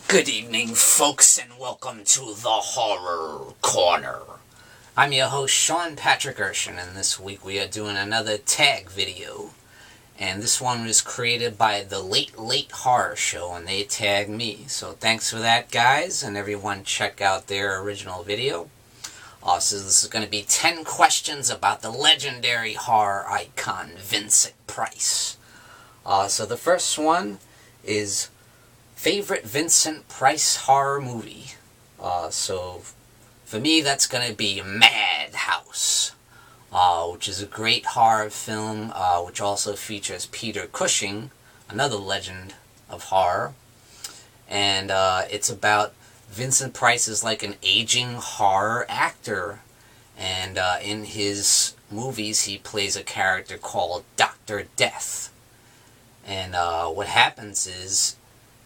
Good evening, folks, and welcome to the Horror Corner. I'm your host, Sean Patrick Erschen, and this week we are doing another tag video. And this one was created by The Late Horror Show, and they tagged me. So thanks for that, guys, and everyone check out their original video. So this is going to be 10 questions about the legendary horror icon, Vincent Price. So the first one is favorite Vincent Price horror movie. So for me, that's going to be Madhouse, which is a great horror film, which also features Peter Cushing, another legend of horror. And it's about Vincent Price is like an aging horror actor. And in his movies, he plays a character called Dr. Death. And what happens is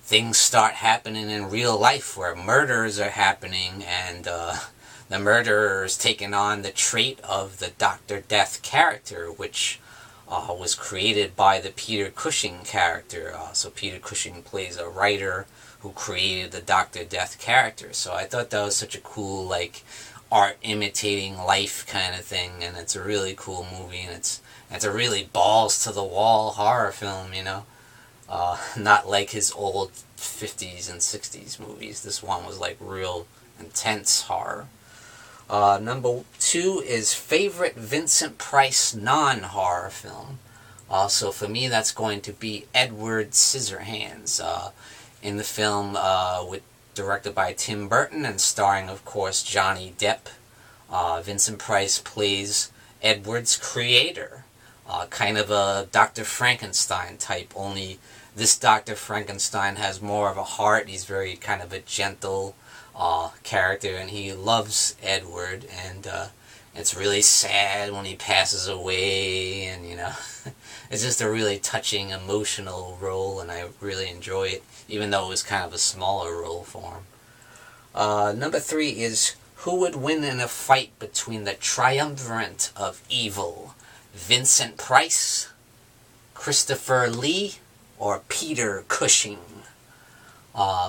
things start happening in real life where murders are happening, and the murderer is taking on the trait of the Dr. Death character, which was created by the Peter Cushing character. So Peter Cushing plays a writer who created the Dr. Death character. So I thought that was such a cool, like, art imitating life kind of thing, and it's a really cool movie, and it's a really balls to the wall horror film, you know. Not like his old 50s and 60s movies. This one was like real intense horror. Number 2 is favorite Vincent Price non-horror film. So for me, that's going to be Edward Scissorhands. In the film, directed by Tim Burton and starring, of course, Johnny Depp, Vincent Price plays Edward's creator. Kind of a Dr. Frankenstein type, only this Dr. Frankenstein has more of a heart. He's very kind of a gentle character, and he loves Edward, and it's really sad when he passes away, and, you know, it's just a really touching, emotional role, and I really enjoy it, even though it was kind of a smaller role for him. Number 3 is, who would win in a fight between the triumvirate of evil? Vincent Price, Christopher Lee, or Peter Cushing?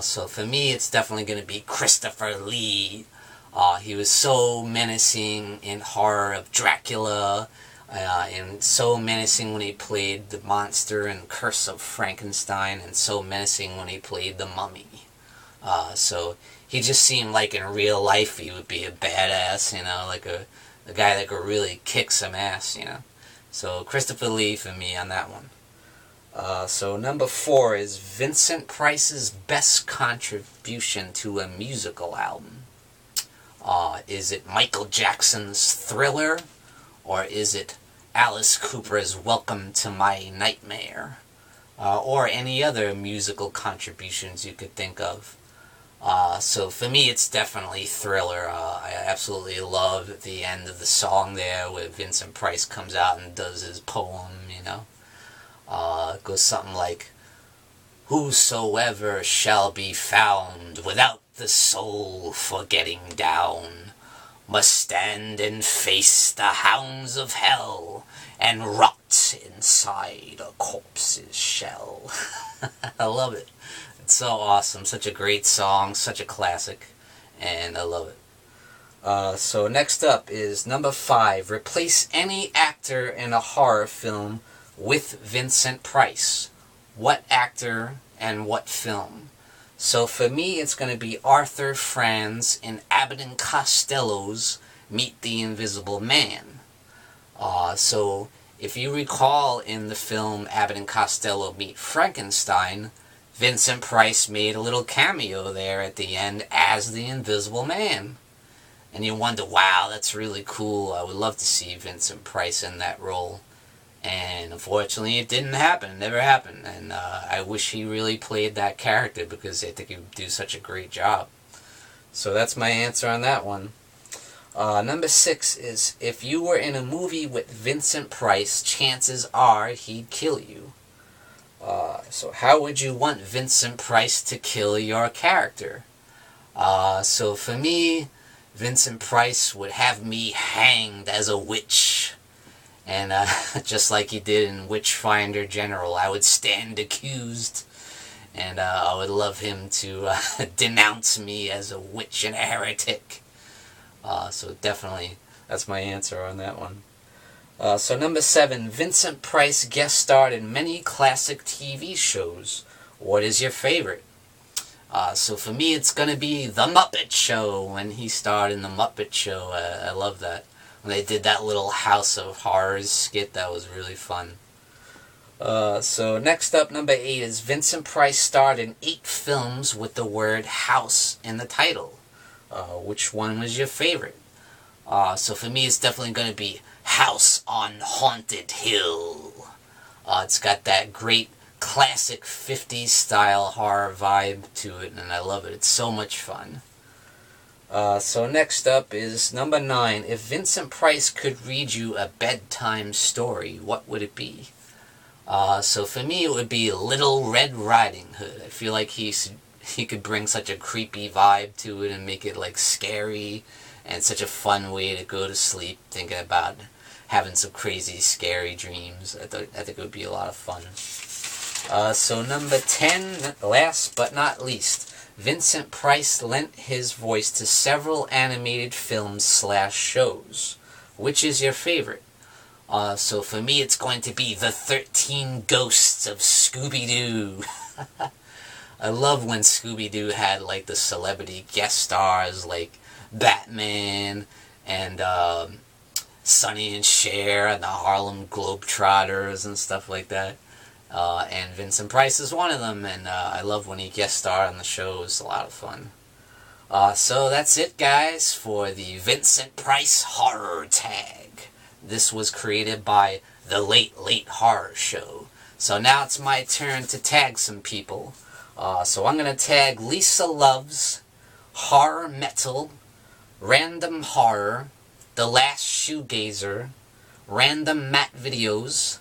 So for me, it's definitely going to be Christopher Lee. He was so menacing in horror of Dracula, and so menacing when he played the monster in Curse of Frankenstein, and so menacing when he played the mummy. So he just seemed like in real life he would be a badass, you know, like a guy that could really kick some ass, you know. So Christopher Lee for me on that one. So number 4 is Vincent Price's best contribution to a musical album. Is it Michael Jackson's Thriller, or is it Alice Cooper's Welcome to My Nightmare, or any other musical contributions you could think of? So for me, it's definitely Thriller. I absolutely love the end of the song there, where Vincent Price comes out and does his poem, you know. It goes something like, whosoever shall be found without the soul for getting down must stand and face the hounds of hell and rot inside a corpse's shell. I love it. It's so awesome. Such a great song, such a classic, and I love it. So next up is number 5. Replace any actor in a horror film with Vincent Price. What actor and what film? So for me, it's going to be Arthur Franz in Abbott and Costello's Meet the Invisible Man. So if you recall in the film Abbott and Costello Meet Frankenstein, Vincent Price made a little cameo there at the end as the Invisible Man. And you wonder, wow, that's really cool. I would love to see Vincent Price in that role. And unfortunately, it didn't happen. It never happened. And I wish he really played that character, because I think he would do such a great job. So that's my answer on that one. Number 6 is, if you were in a movie with Vincent Price, chances are he'd kill you. So how would you want Vincent Price to kill your character? So for me, Vincent Price would have me hanged as a witch. And just like he did in Witchfinder General, I would stand accused And I would love him to denounce me as a witch and a heretic. So definitely, that's my answer on that one. So number 7, Vincent Price guest starred in many classic TV shows. What is your favorite? So for me, it's going to be The Muppet Show, when he starred in The Muppet Show. I love that. When they did that little House of Horrors skit, that was really fun. So next up, number 8 is Vincent Price starred in 8 films with the word house in the title. Which one was your favorite? So for me, it's definitely going to be House on Haunted Hill. It's got that great classic 50s style horror vibe to it, and I love it. It's so much fun. So next up is number 9. If Vincent Price could read you a bedtime story, what would it be? So for me, it would be Little Red Riding Hood. I feel like he could bring such a creepy vibe to it and make it like scary, and such a fun way to go to sleep, thinking about having some crazy, scary dreams. I think it would be a lot of fun. So number 10, last but not least, Vincent Price lent his voice to several animated films / shows. Which is your favorite? So for me, it's going to be The 13 Ghosts of Scooby-Doo. I love when Scooby-Doo had like the celebrity guest stars like Batman and Sonny and Cher and the Harlem Globetrotters and stuff like that. And Vincent Price is one of them, and I love when he guest starred on the show. It's a lot of fun. So that's it, guys, for the Vincent Price Horror Tag. This was created by The Late Late Horror Show. So now it's my turn to tag some people. So I'm going to tag Lisa Loves, HorrorMetal, Random Horror, The Last Shoegazer, Random Matt Videos,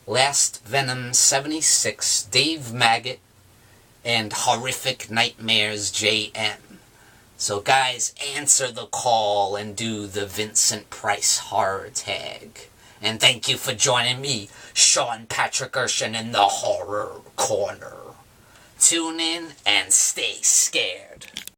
Last Venom 76, Dave Maggot, and Horrific Nightmares JM. So guys, answer the call and do the Vincent Price Horror Tag. And thank you for joining me, Sean Patrick Erschen, in the Horror Corner. Tune in and stay scared.